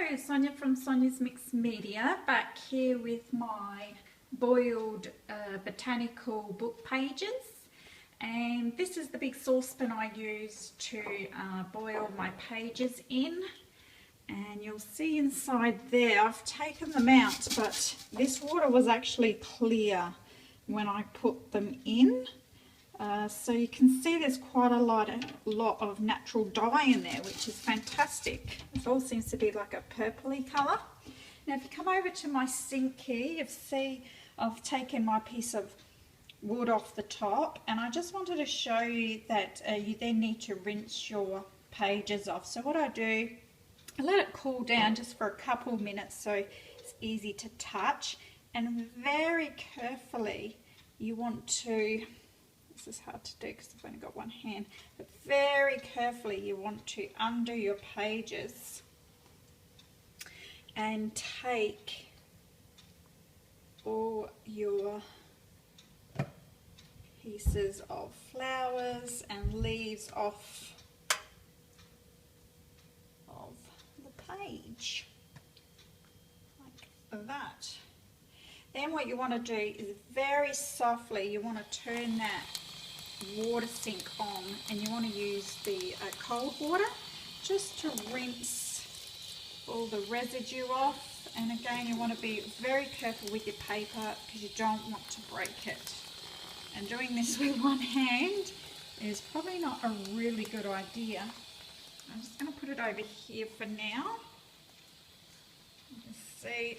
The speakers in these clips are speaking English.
Hello, Sonia from Sonia's Mixed Media, back here with my boiled botanical book pages, and this is the big saucepan I use to boil my pages in, and you'll see inside there I've taken them out, but this water was actually clear when I put them in. So you can see there's quite a lot of natural dye in there, which is fantastic. It all seems to be like a purpley colour. Now if you come over to my sink here, you see I've taken my piece of wood off the top, and I just wanted to show you that you then need to rinse your pages off. So what I do, I let it cool down just for a couple of minutes so it's easy to touch, and very carefully you want to, this is hard to do because I've only got one hand, but very carefully you want to undo your pages and take all your pieces of flowers and leaves off of the page like that. Then what you want to do is very softly, you want to turn that water sink on, and you want to use the cold water just to rinse all the residue off. And again, you want to be very careful with your paper because you don't want to break it. And doing this with one hand is probably not a really good idea. I'm just going to put it over here for now. You see,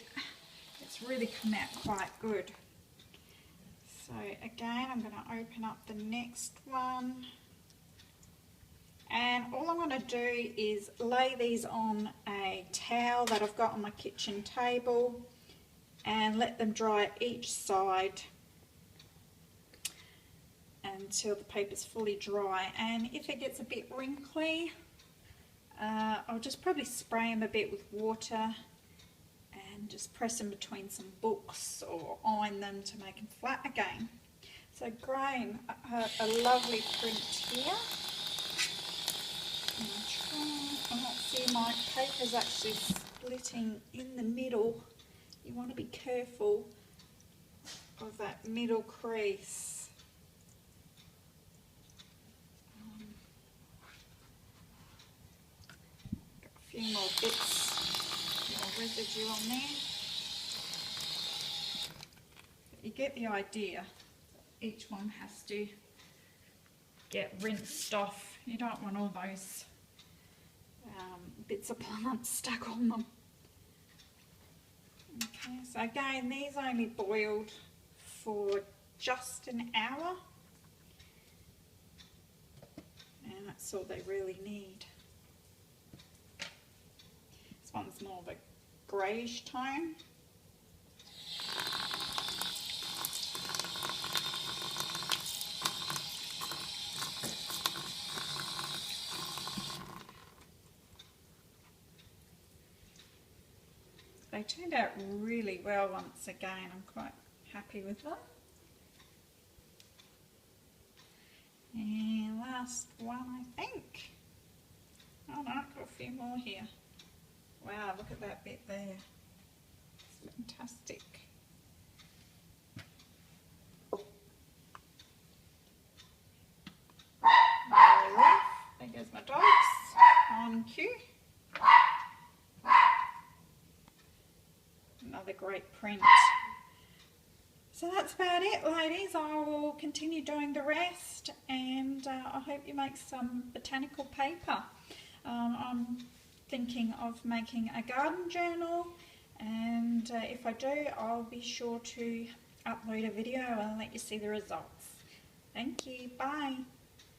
it's really come out quite good. So again, I'm going to open up the next one, and all I'm going to do is lay these on a towel that I've got on my kitchen table and let them dry each side until the paper's fully dry. And if it gets a bit wrinkly, I'll just probably spray them a bit with water and just press them between some books or iron them to make them flat again. So grain, a lovely print here. See, my paper's actually splitting in the middle. You want to be careful of that middle crease. Got a few more bits, residue on there. But you get the idea. Each one has to get rinsed off. You don't want all those bits of plant stuck on them. Okay, so again, these only boiled for just an hour, and that's all they really need. This one's more of a greyish tone. They turned out really well once again. I'm quite happy with them. And last one, I think. Oh no, I've got a few more here. Wow, look at that bit there. It's fantastic. There goes my dogs on cue. Another great print. So that's about it, ladies. I will continue doing the rest, and I hope you make some botanical paper. I'm thinking of making a garden journal, and if I do, I'll be sure to upload a video and let you see the results. Thank you. Bye.